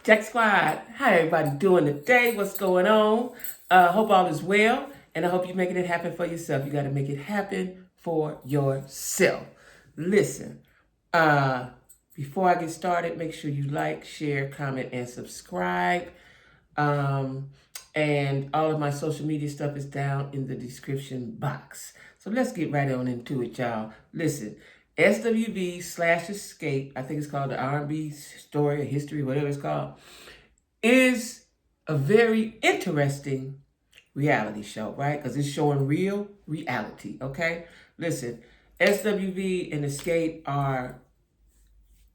Jack Squad, how everybody doing today? What's going on? Hope all is well, and I hope you're making it happen for yourself. You got to make it happen for yourself. Listen, uh, before I get started, make sure you like, share, comment, and subscribe. Um, and all of my social media stuff is down in the description box. So let's get right on into it, y'all. Listen, SWV/Escape, I think it's called the R&B story or history, whatever it's called, is a very interesting reality show, right? Because it's showing real reality, okay? Listen, SWV and Escape are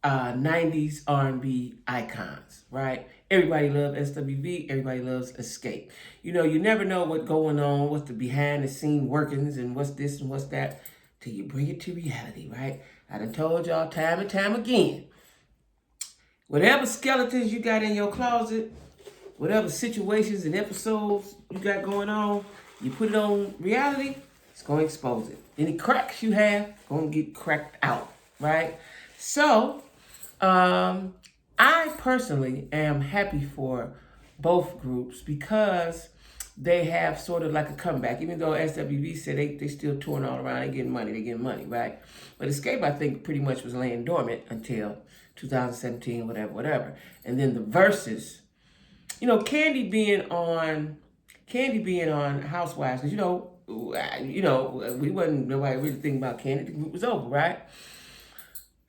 90s R&B icons, right? Everybody loves SWV, everybody loves Escape. You know, you never know what's going on, what's the behind the scene workings and what's this and what's that till you bring it to reality, right? I done told y'all time and time again, whatever skeletons you got in your closet, whatever situations and episodes you got going on, you put it on reality, it's going to expose it. Any cracks you have, going to get cracked out, right? So, I personally am happy for both groups because they have sort of like a comeback. Even though SWV said they still touring all around, they getting money, right? But Escape, I think, pretty much was laying dormant until 2017, whatever. And then the Versus, you know, Candy being on Housewives, because we wasn't nobody really thinking about Candy. The group was over, right?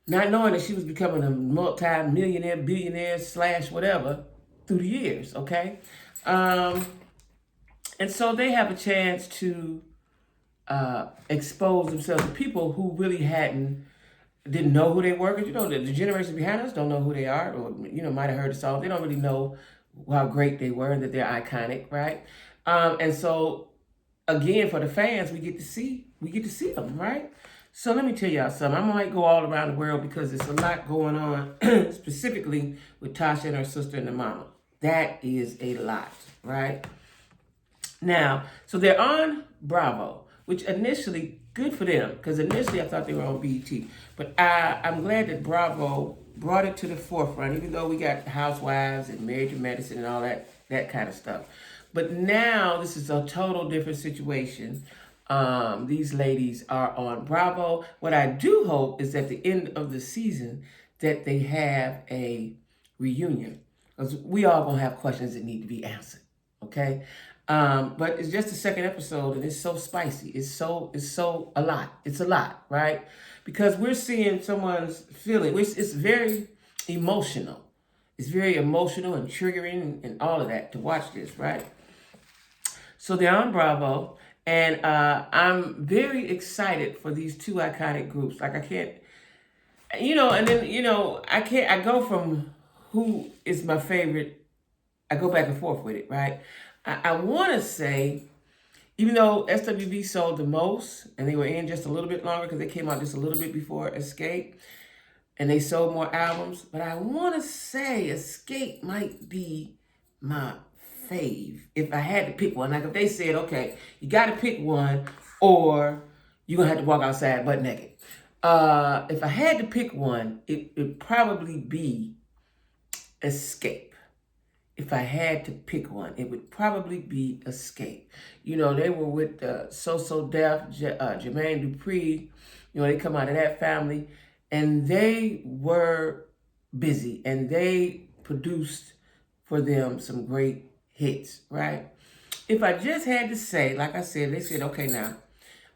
Not knowing that she was becoming a multi-millionaire, billionaire / whatever through the years, okay? And so they have a chance to expose themselves to people who really didn't know who they were. Because, you know, the generation behind us don't know who they are, or, you know, might have heard the song. They don't really know how great they were and that they're iconic, right? And so, again, for the fans, we get to see them, right? So let me tell y'all something. I might go all around the world because there's a lot going on, specifically with Tasha and her sister and the mama. That is a lot, right? Now, so they're on Bravo, which initially, good for them, because initially I thought they were on BET. But I'm glad that Bravo brought it to the forefront, even though we got Housewives and Married to Medicine and all that kind of stuff. But now this is a total different situation. These ladies are on Bravo. What I do hope is at the end of the season that they have a reunion, because we all gonna have questions that need to be answered. Okay, but it's just the second episode, and it's so spicy. It's so a lot. It's a lot, right? Because we're seeing someone's feeling. It's very emotional. It's very emotional and triggering and all of that to watch this, right? So they're on Bravo, and I'm very excited for these two iconic groups. Like, I can't, and then, I go from who is my favorite, I go back and forth with it, right? I want to say, even though SWV sold the most, and they were in just a little bit longer because they came out just a little bit before Escape, and they sold more albums, but I want to say Escape might be my fave if I had to pick one. Like, if they said, okay, you got to pick one, or you're going to have to walk outside butt naked. If I had to pick one, it would probably be Escape. If I had to pick one, it would probably be Escape. You know, they were with So Def, Jermaine Dupri. You know, they come out of that family, and they were busy, and they produced for them some great hits, right? If I just had to say, like I said, they said, okay, now,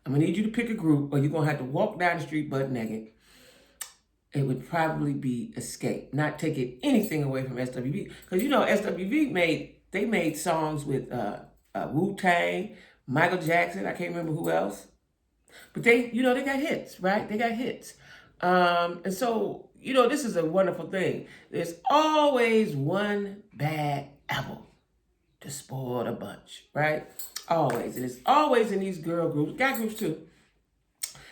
I'm going to need you to pick a group, or you're going to have to walk down the street butt naked. It would probably be Escape. Not taking anything away from SWV. Because, you know, SWV made songs with Wu-Tang, Michael Jackson, I can't remember who else. But they got hits, right? They got hits. And so, this is a wonderful thing. There's always one bad apple to spoil the bunch, right? Always. And it's always in these girl groups, guy groups too.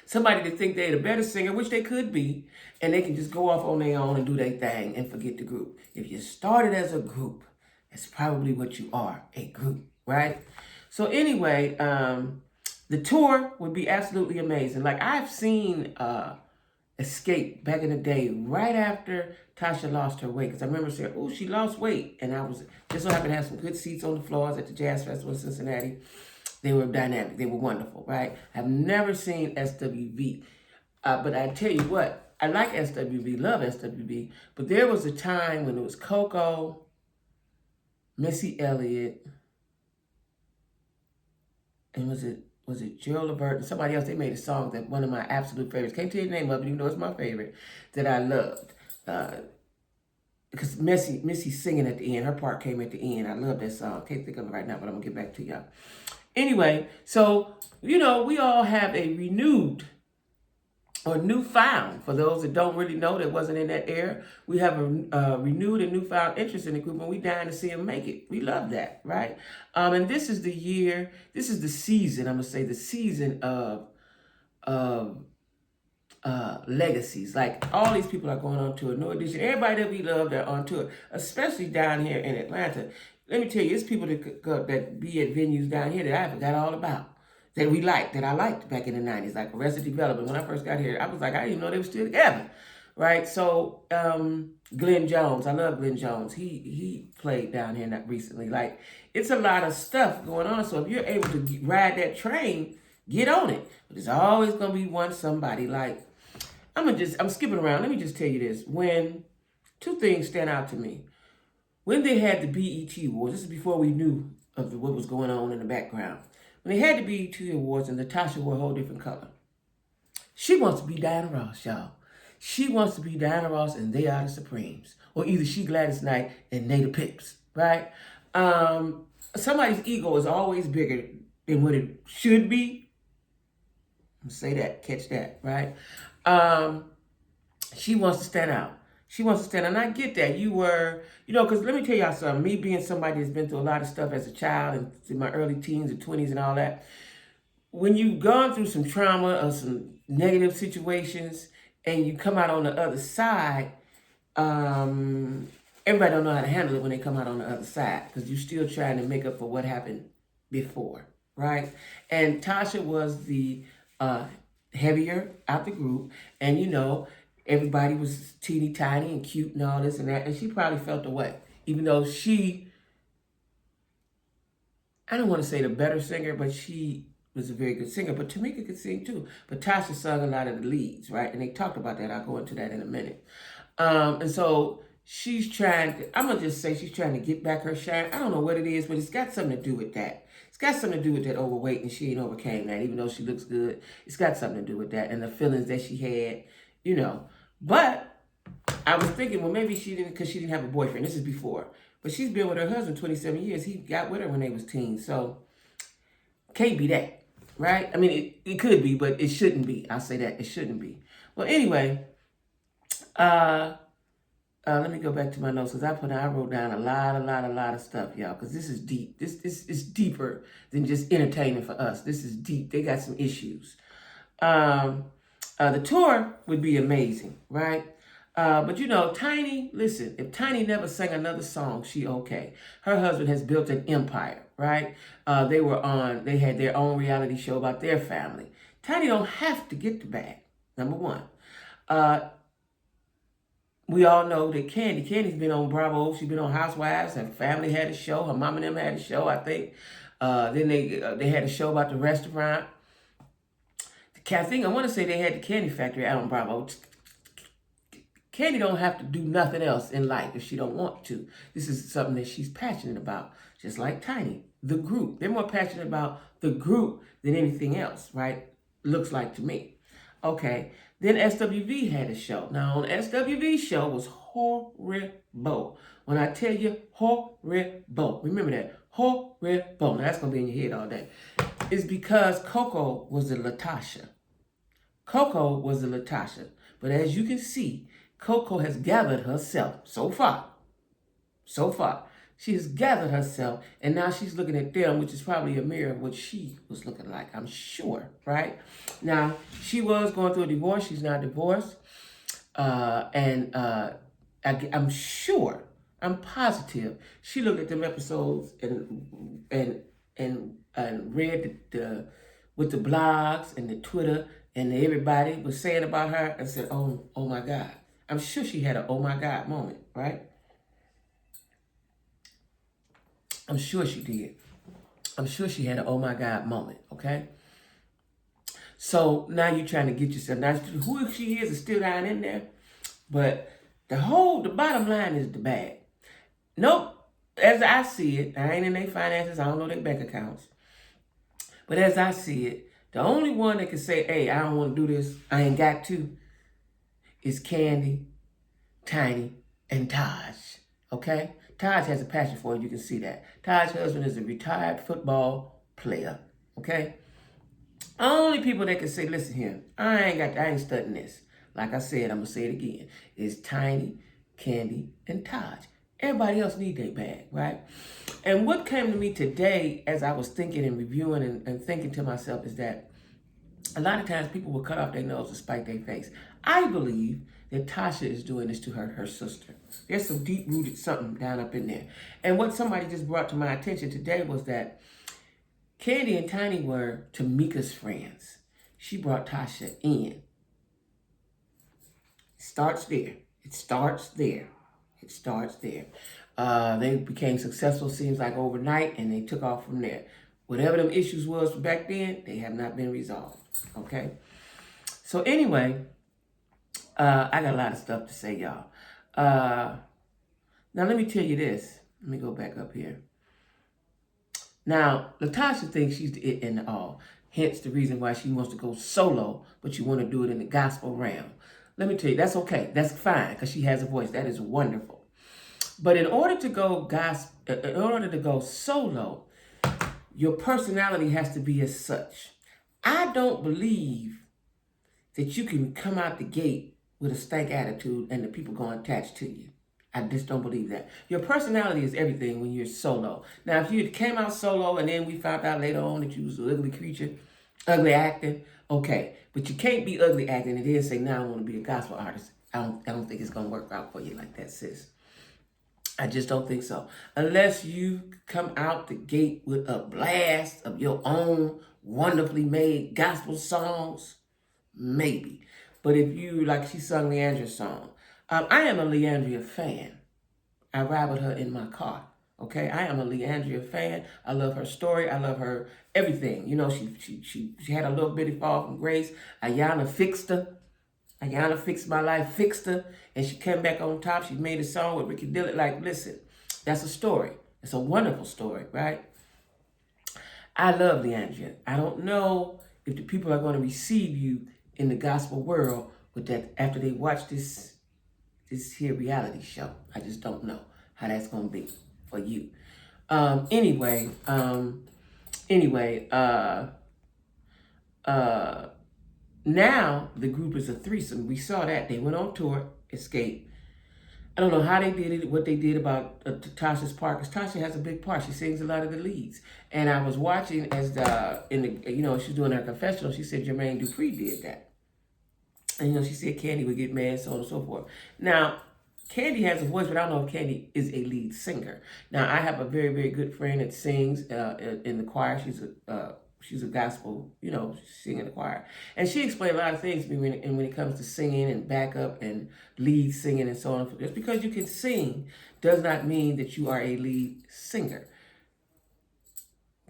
Somebody to think they're the better singer, which they could be, and they can just go off on their own and do their thing and forget the group. If you started as a group, that's probably what you are, a group, right? So anyway, the tour would be absolutely amazing. Like, I've seen Escape back in the day, right after Tasha lost her weight. Because I remember saying, oh, she lost weight. And I was just so happened to have some good seats on the floors at the Jazz Festival in Cincinnati. They were dynamic. They were wonderful, right? I've never seen SWV. But I tell you what, I like SWV, love SWV. But there was a time when it was Coco, Missy Elliott, and was it Gerald Levert and somebody else? They made a song that one of my absolute favorites. Can't tell you the name of it, even though it's my favorite, that I loved. Because Missy singing at the end, her part came at the end. I love that song. Can't think of it right now, but I'm gonna get back to y'all. Anyway, so we all have a renewed or newfound, for those that don't really know that wasn't in that era, we have a renewed and newfound interest in the group, and we dying to see them make it. We love that, right? And this is the year, this is the season, I'm gonna say the season of legacies. Like all these people are going on tour. No Edition, everybody that we love, they're on tour, especially down here in Atlanta. Let me tell you, it's people that be at venues down here that I forgot all about. That I liked back in the 90s, like Arrested Development. When I first got here, I was like, I didn't even know they were still together, right? So, Glenn Jones, I love Glenn Jones. He played down here not recently. Like, it's a lot of stuff going on. So if you're able to ride that train, get on it. But there's always gonna be somebody. Like, I'm skipping around. Let me just tell you this. When two things stand out to me. When they had the BET Awards, this is before we knew of what was going on in the background. When they had the BET Awards and Latosha wore a whole different color. She wants to be Diana Ross, y'all. She wants to be Diana Ross and they are the Supremes. Or either she Gladys Knight and they the Pips, right? Somebody's ego is always bigger than what it should be. Say that, catch that, right? She wants to stand out. She wants to stand out. And I get that. You were, because let me tell y'all something. Me being somebody that's been through a lot of stuff as a child and in my early teens and 20s and all that, when you've gone through some trauma or some negative situations and you come out on the other side, everybody don't know how to handle it when they come out on the other side because you're still trying to make up for what happened before, right? And Tasha was the heavier out the group, and everybody was teeny tiny and cute and all this and that, and she probably felt the way, even though I don't want to say the better singer, but she was a very good singer. But Tamika could sing too. But Tasha sung a lot of the leads, right? And they talked about that. I'll go into that in a minute. And so I'm going to just say she's trying to get back her shine. I don't know what it is, but it's got something to do with that. It's got something to do with that overweight, and she ain't overcame that, even though she looks good. It's got something to do with that and the feelings that she had, But I was thinking, well, maybe she didn't, because she didn't have a boyfriend. This is before. But she's been with her husband 27 years. He got with her when they was teens. So, can't be that, right? I mean, it could be, but it shouldn't be. I'll say that. It shouldn't be. Well, anyway, let me go back to my notes because I wrote down a lot of stuff, y'all, because this is deep. This is deeper than just entertaining for us. This is deep. They got some issues. The tour would be amazing, right? But Tiny, listen, if Tiny never sang another song, she okay. Her husband has built an empire, right? They had their own reality show about their family. Tiny don't have to get the bag, number one. We all know that Candy's been on Bravo. She's been on Housewives. Her family had a show. Her mom and them had a show, I think. Then they had a show about the restaurant. I want to say they had the Candy Factory out on Bravo. Candy don't have to do nothing else in life if she don't want to. This is something that she's passionate about, just like Tiny. The group. They're more passionate about the group than anything else, right? Looks like to me. Okay. Then SWV had a show. Now, on SWV's show was horrible. When I tell you horrible, remember that. Horrible. Now, that's going to be in your head all day. It's because Coco was the Latosha. Coco was the Latosha. But as you can see, Coco has gathered herself so far. She has gathered herself, and now she's looking at them, which is probably a mirror of what she was looking like, I'm sure, right? Now, she was going through a divorce. She's not divorced. I'm sure, I'm positive, she looked at them episodes and read with the blogs and the Twitter and everybody was saying about her and said, oh my God. I'm sure she had a oh my God moment, right? I'm sure she did. I'm sure she had an oh my God moment, okay? So now you're trying to get yourself, now who she is still down in there, but the bottom line is the bag. Nope, as I see it, I ain't in their finances, I don't know their bank accounts, but as I see it, the only one that can say, hey, I don't want to do this, I ain't got to, is Candy, Tiny, and Taj, okay? Taj has a passion for it, you can see that. Taj's husband is a retired football player, okay? Only people that can say, listen here, I ain't studying this. Like I said, I'm going to say it again. It's Tiny, Candy, and Taj. Everybody else need their bag, right? And what came to me today as I was thinking and reviewing and thinking to myself is that a lot of times people will cut off their nose to spite their face. I believe that Tasha is doing this to her sister. There's some deep-rooted something down up in there. And what somebody just brought to my attention today was that Candy and Tiny were Tamika's friends. She brought Tasha in. It starts there. It starts there. It starts there. They became successful, seems like overnight, and they took off from there. Whatever them issues was back then, they have not been resolved. Okay? So anyway, I got a lot of stuff to say, y'all. Now let me tell you this. Let me go back up here. Now, Latosha thinks she's the it and the all. Hence the reason why she wants to go solo, but you want to do it in the gospel realm. Let me tell you, that's okay. That's fine, because she has a voice. That is wonderful. But in order to go solo, your personality has to be as such. I don't believe that you can come out the gate with a stank attitude and the people going to attach to you. I just don't believe that. Your personality is everything when you're solo. Now, if you came out solo and then we found out later on that you was an ugly creature, ugly acting, okay. But you can't be ugly acting and then say, now I want to be a gospel artist. I don't think it's going to work out for you like that, sis. I just don't think so. Unless you come out the gate with a blast of your own wonderfully made gospel songs, maybe. But if you, like she sung Leandra's song, I am a Leandria fan. I ride with her in my car. Okay, I am a Leandria fan. I love her story. I love her everything. You know, she had a little bitty fall from grace. Ayana fixed her. Ayana fixed my life, fixed her, and she came back on top. She made a song with Ricky Dillard. Like, listen, that's a story. It's a wonderful story, right? I love Leandria. I don't know if the people are going to receive you in the gospel world with that after they watch this here reality show. I just don't know how that's going to be for you. Anyway, now the group is a threesome. We saw that. They went on tour, Escape. I don't know how they did it, what they did about Tasha's part, because Tasha has a big part. She sings a lot of the leads. And I was watching as she's doing her confessional. She said Jermaine Dupri did that. And, she said Candy would get mad, so on and so forth. Now, Candy has a voice, but I don't know if Candy is a lead singer. Now, I have a very, very good friend that sings in the choir. She's a gospel, singing in the choir. And she explained a lot of things to me when it comes to singing and backup and lead singing and so on and so forth. Just because you can sing does not mean that you are a lead singer.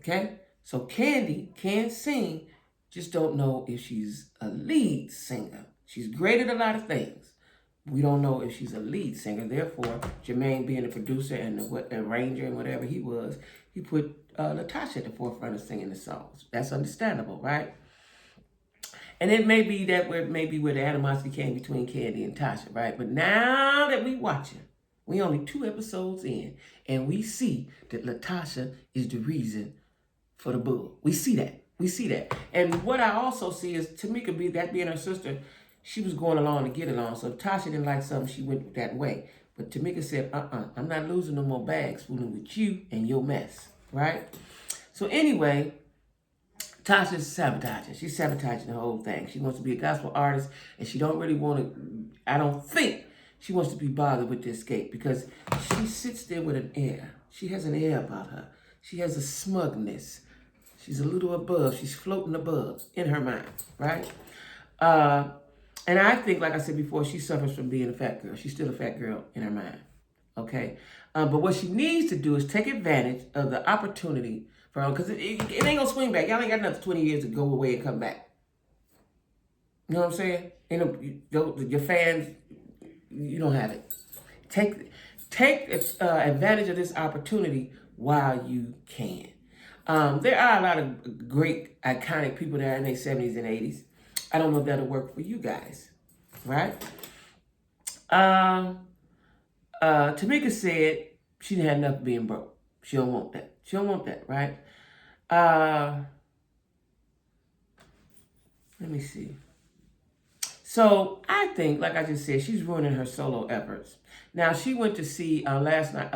Okay? So Candy can sing, just don't know if she's a lead singer. She's great at a lot of things. We don't know if she's a lead singer. Therefore, Jermaine being the producer and the arranger and whatever he was, he put Latosha at the forefront of singing the songs. That's understandable, right? And it may be that where the animosity came between Candy and Tasha, right? But now that we watching, we only 2 episodes in, and we see that Latosha is the reason for the bull. We see that. We see that. And what I also see is Tamika, being her sister, she was going along to get along. So if Tasha didn't like something, she went that way. But Tamika said, I'm not losing no more bags fooling with you and your mess, right? So anyway, Tasha's sabotaging. She's sabotaging the whole thing. She wants to be a gospel artist, and she don't really want to, I don't think she wants to be bothered with the Escape, because she sits there with an air. She has an air about her. She has a smugness. She's a little above. She's floating above in her mind, right? Uh, and I think, like I said before, she suffers from being a fat girl. She's still a fat girl in her mind. Okay. But what she needs to do is take advantage of the opportunity for her, because it ain't going to swing back. Y'all ain't got another 20 years to go away and come back. You know what I'm saying? Your fans, you don't have it. Take advantage of this opportunity while you can. There are a lot of great, iconic people there in their 70s and 80s. I don't know if that'll work for you guys, right? Tamika said she didn't have enough being broke. She don't want that. She don't want that, right? Uh, Let me see. So I think, like I just said, she's ruining her solo efforts. Now she went to see last night,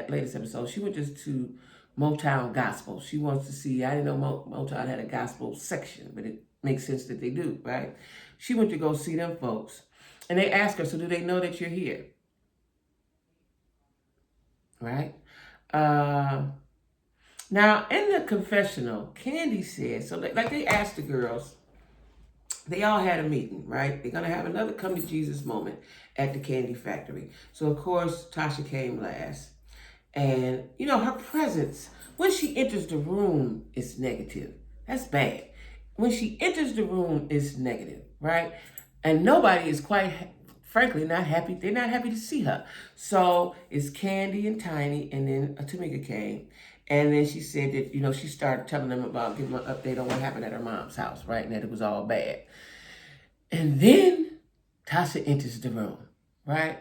latest episode. She went just to Motown Gospel. She wants to see. I didn't know Motown had a gospel section, but it makes sense that they do, right? She went to go see them folks, and they asked her, "So do they know that you're here?" Right? Uh, Now in the confessional, Candy said so. Like they asked the girls. They all had a meeting, right? They're going to have another come to Jesus moment at the candy factory. So, of course, Tasha came last. And, her presence, when she enters the room, is negative. That's bad. When she enters the room, it's negative, right? And nobody is quite, frankly, not happy. They're not happy to see her. So, it's Candy and Tiny, and then Tamika came. And then she said that, she started telling them about, giving them an update on what happened at her mom's house, right? And that it was all bad. And then Tasha enters the room, right?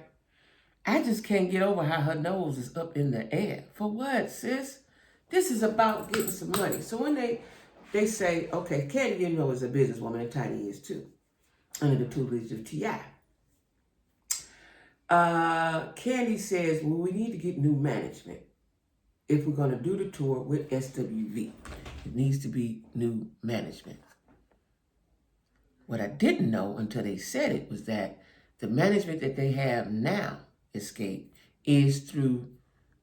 I just can't get over how her nose is up in the air. For what, sis? This is about getting some money. So when they say, okay, Candy, is a businesswoman, and Tiny is too, under the tutelage of T.I. Candy says, well, we need to get new management if we're going to do the tour with SWV. It needs to be new management. What I didn't know until they said it was that the management that they have now, Escape, is through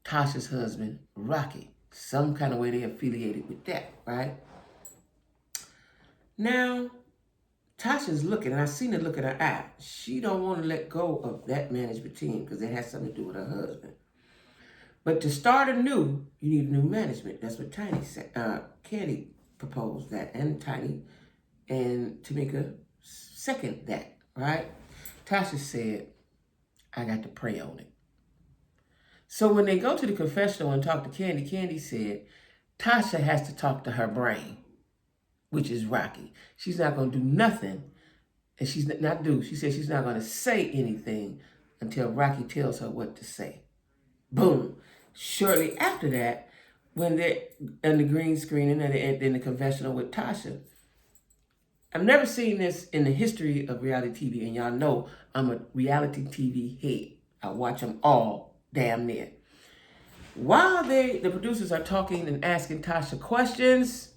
Tasha's husband, Rocky. Some kind of way they're affiliated with that, right? Now, Tasha's looking, and I seen the look in her eye. She don't want to let go of that management team because it has something to do with her husband. But to start anew, you need new management. That's what Tiny said. Candy proposed that, and Tiny and Tamika second that, right? Tasha said, I got to pray on it. So when they go to the confessional and talk to Candy, Candy said, Tasha has to talk to her brain, which is Rocky. She's not going to do nothing. And she's not do. She said she's not going to say anything until Rocky tells her what to say. Boom. Shortly after that, when they're in the green screen and in the confessional with Tasha, I've never seen this in the history of reality TV, and y'all know I'm a reality TV head. I watch them all damn near. While the producers are talking and asking Tasha questions,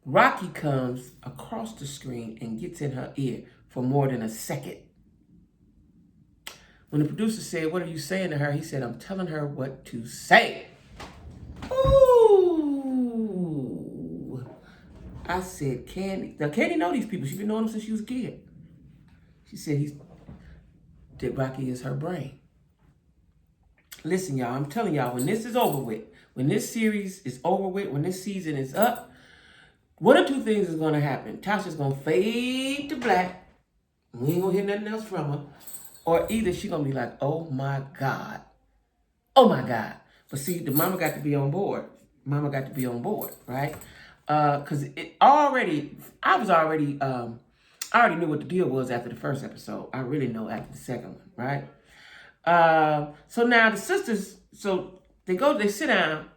Rocky comes across the screen and gets in her ear for more than a second. When the producer said, what are you saying to her? He said, I'm telling her what to say. Ooh. I said, Candy. Now, Candy know these people. She's been knowing them since she was a kid. She said that Rocky is her brain. Listen, y'all, I'm telling y'all, when this is over with, when this series is over with, when this season is up, one of two things is going to happen. Tasha's going to fade to black. We ain't going to hear nothing else from her. Or either she's going to be like, oh, my God. Oh, my God. But see, the mama got to be on board. Mama got to be on board, right? Because I already knew what the deal was after the first episode. I really know after the second one, right? So now the sisters, they sit down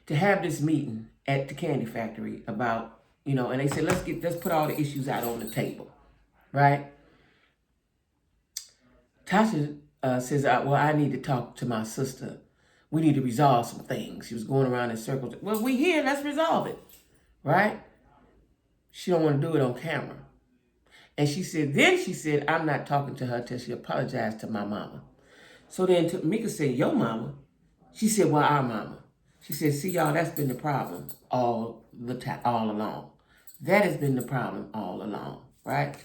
to have this meeting at the candy factory about, and they said, let's put all the issues out on the table, right? Tasha says, well, I need to talk to my sister. We need to resolve some things. She was going around in circles. Well, we here, let's resolve it, right? She don't want to do it on camera. And she said, I'm not talking to her till she apologized to my mama. So then Tamika said, your mama? She said, well, our mama. She said, see, y'all, that's been the problem all along. That has been the problem all along, right?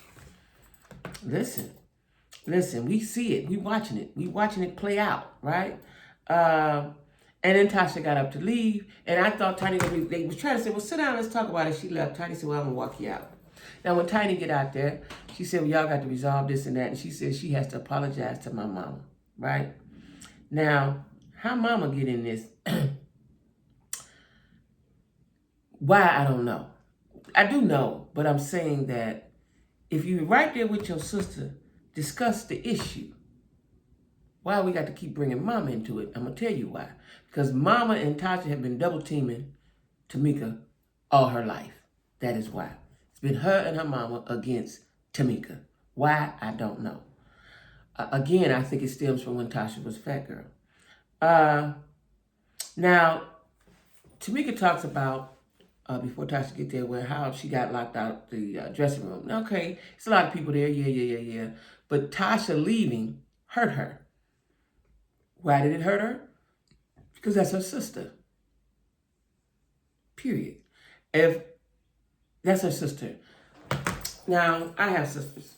Listen, we see it. We watching it. We watching it play out, right? Uh, and then Tasha got up to leave, and I thought Tiny, they was trying to say, well, sit down, let's talk about it. She left. Tiny said, well, I'm going to walk you out. Now, when Tiny get out there, she said, well, y'all got to resolve this and that. And she said she has to apologize to my mama, right? Now, how mama get in this? Why, I don't know. I do know, but I'm saying that if you're right there with your sister, discuss the issue. Why we got to keep bringing mama into it? I'm going to tell you why. Because mama and Tasha have been double teaming Tamika all her life. That is why. It's been her and her mama against Tamika. Why? I don't know. Again, I think it stems from when Tasha was a fat girl. Now, Tamika talks about, before Tasha get there, where how she got locked out the dressing room. Okay, it's a lot of people there, yeah. But Tasha leaving hurt her. Why did it hurt her? Because that's her sister. Period. If that's her sister. Now, I have sisters,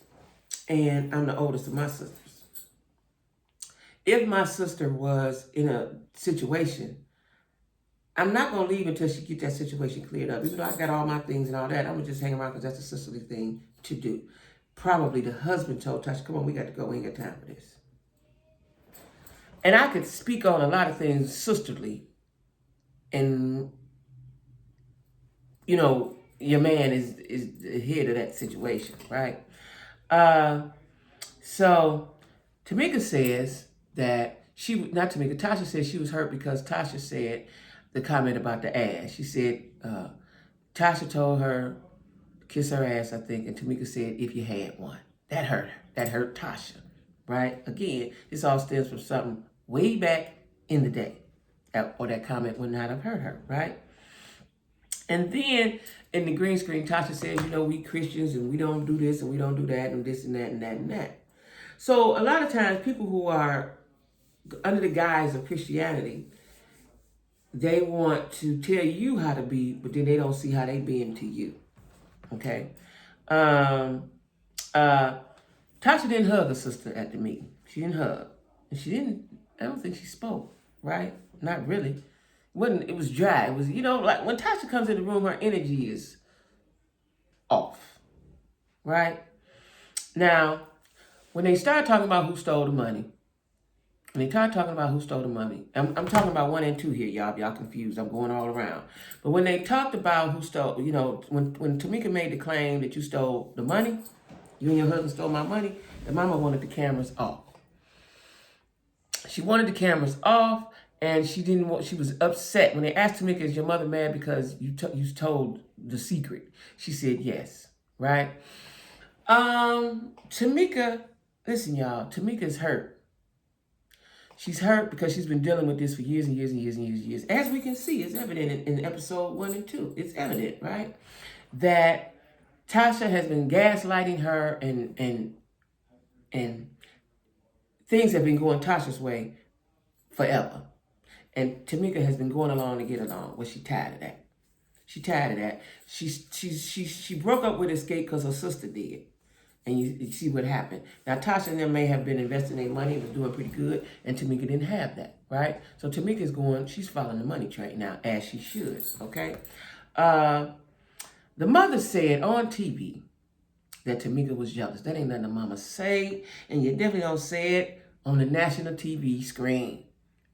and I'm the oldest of my sisters. If my sister was in a situation, I'm not going to leave until she get that situation cleared up. Even though I got all my things and all that, I'm going to just hang around because that's a sisterly thing to do. Probably the husband told Tasha, come on, we got to go. We ain't got time for this. And I could speak on a lot of things sisterly. And, you know, your man is the head of that situation, right? So Tamika says that Tasha said she was hurt because Tasha said the comment about the ass. She said Tasha told her to kiss her ass, I think, and Tamika said if you had one. That hurt her. That hurt Tasha, right? Again, this all stems from something way back in the day, or that comment would not have hurt her, right? And then in the green screen, Tasha says, you know, we Christians and we don't do this and we don't do that and this and that and that and that. So a lot of times people who are under the guise of Christianity, they want to tell you how to be, but then they don't see how they being to you. Okay? Tasha didn't hug her sister at the meeting. She didn't hug. And I don't think she spoke, right? Not really. It was dry. It was, you know, like when Tasha comes in the room, her energy is off, right? Now, when they start talking about who stole the money, I'm talking about 1 and 2 here, y'all. If y'all confused, I'm going all around. But when they talked about who stole, you know, when Tamika made the claim that you stole the money, you and your husband stole my money, the mama wanted the cameras off. She wanted the cameras off, and she was upset. When they asked Tamika, is your mother mad because you told the secret? She said yes, right? Tamika, listen, y'all, Tamika's hurt. She's hurt because she's been dealing with this for years and years and years and years and years. As we can see, it's evident in episode 1 and 2. It's evident, right? That Tasha has been gaslighting her and things have been going Tasha's way forever. And Tamika has been going along to get along. Well, she tired of that. She broke up with Escape because her sister did. And you see what happened. Now, Tasha and them may have been investing their money, was doing pretty good, and Tamika didn't have that, right? So she's following the money train now, as she should, okay? The mother said on TV that Tamika was jealous. That ain't nothing the mama say, and you definitely don't say it on the national TV screen,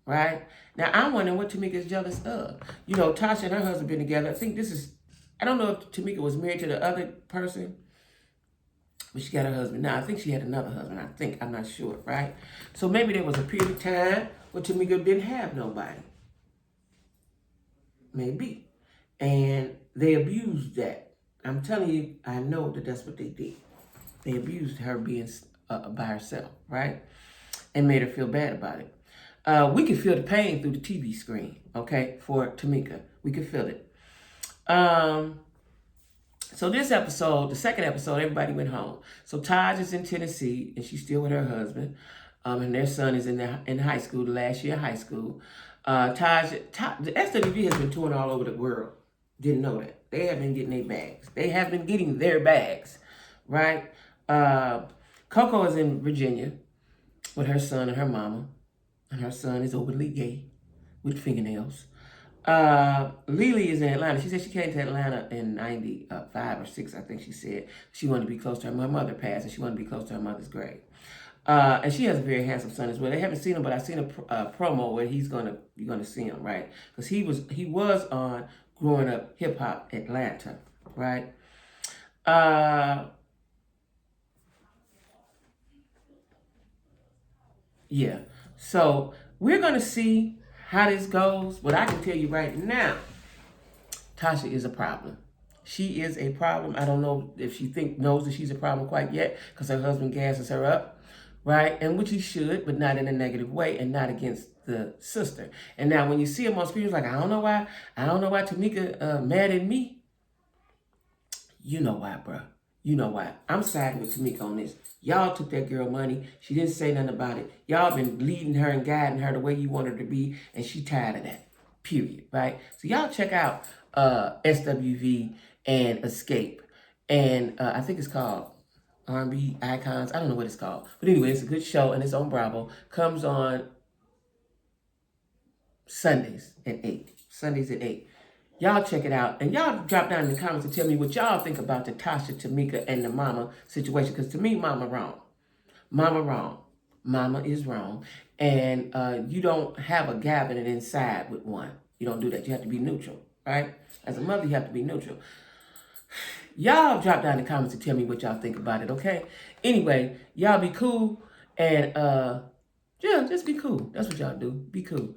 right? Now, I'm wondering what Tamika's jealous of. You know, Tasha and her husband been together. I don't know if Tamika was married to the other person, but she got her husband now. I think she had another husband. I'm not sure, right? So maybe there was a period of time where Tamika didn't have nobody. Maybe. And they abused that. I'm telling you, I know that's what they did. They abused her being by herself, right? And made her feel bad about it. We can feel the pain through the TV screen, okay, for Tamika. We can feel it. So this episode, the second episode, everybody went home. So Taj is in Tennessee, and she's still with her husband. And their son is in high school, the last year of high school. The SWV has been touring all over the world. Didn't know that. They have been getting their bags. They have been getting their bags, right? Coco is in Virginia with her son and her mama, and her son is openly gay with fingernails. Lily is in Atlanta. She said she came to Atlanta in 95 or 6, I think she said. She wanted to be close to her. My mother passed, and she wanted to be close to her mother's grave. And she has a very handsome son as well. They haven't seen him, but I've seen a promo where you're gonna see him, right? Because he was on Growing Up Hip Hop Atlanta, right? Yeah. So we're gonna see how this goes. But I can tell you right now, Tasha is a problem. She is a problem. I don't know if she knows that she's a problem quite yet, because her husband gasses her up, right? And which he should, but not in a negative way, and not against the sister. And now when you see him on screen, it's like, I don't know why Tamika mad at me. You know why, bro. You know why. I'm siding with Tamika on this. Y'all took that girl money. She didn't say nothing about it. Y'all been leading her and guiding her the way you want her to be, and she tired of that. Period. Right? So y'all check out SWV and Escape. And I think it's called R&B Icons. I don't know what it's called. But anyway, it's a good show, and it's on Bravo. Comes on Sundays at 8. Sundays at 8. Y'all check it out. And y'all drop down in the comments and tell me what y'all think about the Tasha, Tamika, and the mama situation. Because to me, mama wrong. Mama wrong. Mama is wrong. And you don't have a gathering inside with one. You don't do that. You have to be neutral, right? As a mother, you have to be neutral. Y'all drop down in the comments and tell me what y'all think about it, okay? Anyway, y'all be cool. And yeah, just be cool. That's what y'all do. Be cool.